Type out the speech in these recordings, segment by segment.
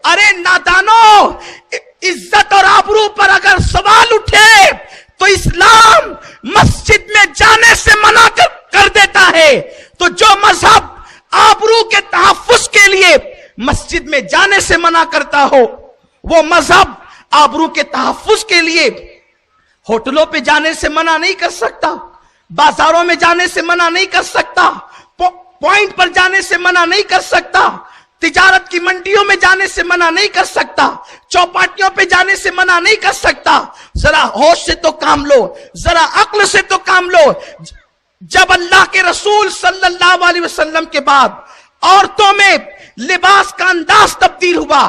ارے نادانو، عزت اور آبرو پر اگر سوال اٹھے تو اسلام مسجد میں جانے سے منع کر دیتا ہے. تو جو مذہب آبرو کے تحفظ کے لیے مسجد میں جانے سے منع کرتا ہو، وہ مذہب آبرو کے تحفظ کے لیے ہوٹلوں پہ جانے سے منع نہیں کر سکتا، بازاروں میں جانے سے منع نہیں کر سکتا، پوائنٹ پر جانے سے منع نہیں کر سکتا، تجارت کی منڈیوں میں جانے سے منع نہیں کر سکتا، چوپاٹیوں پہ جانے سے منع نہیں کر سکتا. ذرا ہوش سے تو کام لو، ذرا عقل سے تو کام لو. جب اللہ کے رسول صلی اللہ علیہ وسلم کے بعد عورتوں میں لباس کا انداز تبدیل ہوا،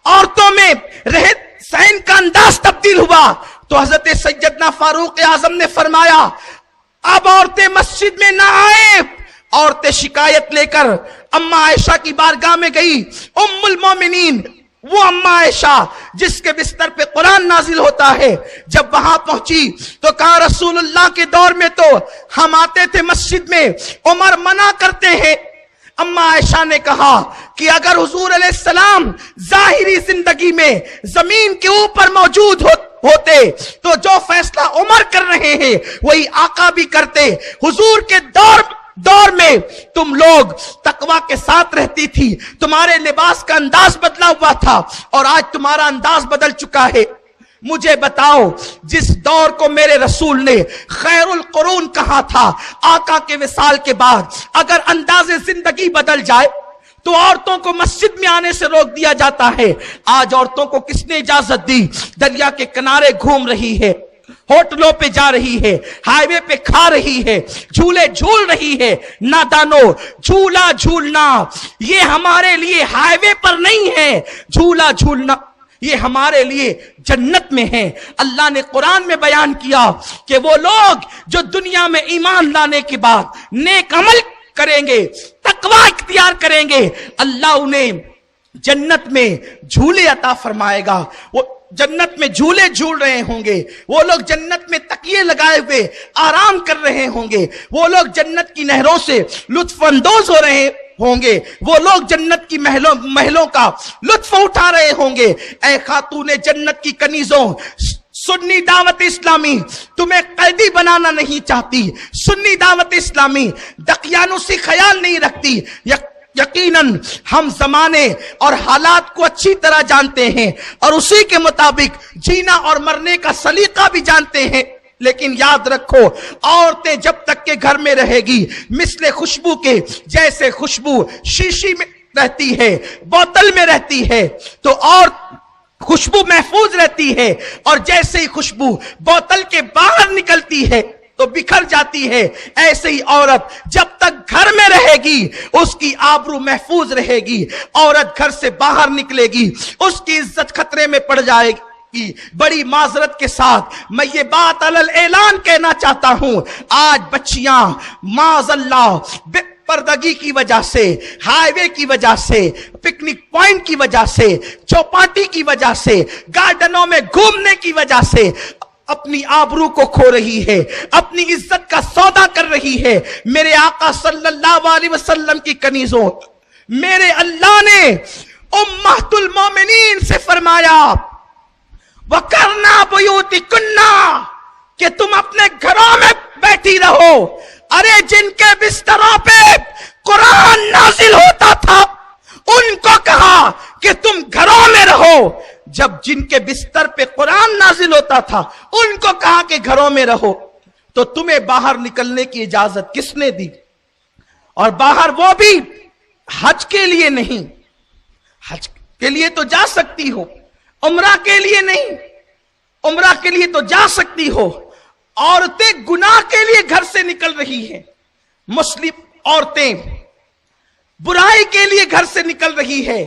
عورتوں میں رہن سہن کا انداز تبدیل ہوا، تو حضرت سیدنا فاروق اعظم نے فرمایا اب عورتیں مسجد میں نہ آئیں. عورتیں شکایت لے کر اماں عائشہ کی بارگاہ میں گئی. ام المومنین وہ اماں عائشہ جس کے بستر پہ قرآن نازل ہوتا ہے، جب وہاں پہنچی تو کہا رسول اللہ کے دور میں تو ہم آتے تھے مسجد میں، عمر منع کرتے ہیں. اماں عائشہ نے کہا کہ اگر حضور علیہ السلام ظاہری زندگی میں زمین کے اوپر موجود ہوتے تو جو فیصلہ عمر کر رہے ہیں وہی آقا بھی کرتے. حضور کے دور میں تم لوگ تقوی کے ساتھ رہتی تھی، تمہارے لباس کا انداز بدلا ہوا تھا، اور آج تمہارا انداز بدل چکا ہے. مجھے بتاؤ، جس دور کو میرے رسول نے خیر القرون کہا تھا، آقا کے وصال کے بعد اگر انداز زندگی بدل جائے تو عورتوں کو مسجد میں آنے سے روک دیا جاتا ہے. آج عورتوں کو کس نے اجازت دی؟ دریا کے کنارے گھوم رہی ہے، ہوٹلوں پہ جا رہی ہے، ہائی وے پہ کھا رہی ہے، جھولے جھول رہی ہے. نادانو، جھولا جھولنا یہ ہمارے لیے ہائی وے پر نہیں ہے، جھولا جھولنا یہ ہمارے لیے جنت میں ہے. اللہ نے قرآن میں بیان کیا کہ وہ لوگ جو دنیا میں ایمان لانے کے بعد نیک عمل کریں گے، تقوی اختیار کریں گے، اللہ انہیں جنت میں جھولے عطا فرمائے گا. وہ جنت میں جھولے جھول رہے ہوں گے، وہ لوگ جنت میں تکیے لگائے ہوئے آرام کر رہے ہوں گے، وہ لوگ جنت کی نہروں سے لطف اندوز ہو رہے ہوں گے، وہ لوگ جنت کی محلوں کا لطف اٹھا رہے ہوں گے. اے خاتون جنت کی کنیزوں، سنی دعوت اسلامی تمہیں قیدی بنانا نہیں چاہتی. سنی دعوت اسلامی دقیانوسی خیال نہیں رکھتی. یقیناً ہم زمانے اور حالات کو اچھی طرح جانتے ہیں اور اسی کے مطابق جینا اور مرنے کا سلیقہ بھی جانتے ہیں. لیکن یاد رکھو، عورتیں جب تک کہ گھر میں رہے گی مثل خوشبو کے، جیسے خوشبو شیشی میں رہتی ہے، بوتل میں رہتی ہے تو اور خوشبو محفوظ رہتی ہے، اور جیسے ہی خوشبو بوتل کے باہر نکلتی ہے تو بکھر جاتی ہے. ایسے ہی عورت جب تک گھر میں رہے گی اس کی آبرو محفوظ رہے گی. عورت گھر سے باہر نکلے گی اس کی عزت خطرے میں پڑ جائے گی. بڑی معذرت کے ساتھ میں یہ بات علل اعلان کہنا چاہتا ہوں، آج بچیاں معاذ اللہ پردگی کی وجہ سے، ہائی وے کی وجہ سے، پکنک پوائنٹ کی وجہ سے، چوپاٹی کی وجہ سے، گارڈنوں میں گھومنے کی وجہ سے اپنی آبرو کو کھو رہی ہے، اپنی عزت کا سودا کر رہی ہے. میرے آقا صلی اللہ علیہ وسلم کی کنیزوں، میرے اللہ نے امہات المومنین سے فرمایا وَقَرْنَا بُيُوتِكُنَّا کہ تم اپنے گھروں میں بیٹھی رہو. ارے جن کے بستروں پہ قرآن نازل ہوتا تھا ان کو کہا کہ تم گھروں میں رہو. جب جن کے بستر پہ قرآن نازل ہوتا تھا ان کو کہا کہ گھروں میں رہو، تو تمہیں باہر نکلنے کی اجازت کس نے دی؟ اور باہر وہ بھی حج کے لیے نہیں. حج کے لیے تو جا سکتی ہو، عمرہ کے لیے نہیں. عمرہ کے لیے تو جا سکتی ہو. عورتیں گناہ کے لیے گھر سے نکل رہی ہیں. مسلم عورتیں برائی کے لیے گھر سے نکل رہی ہے.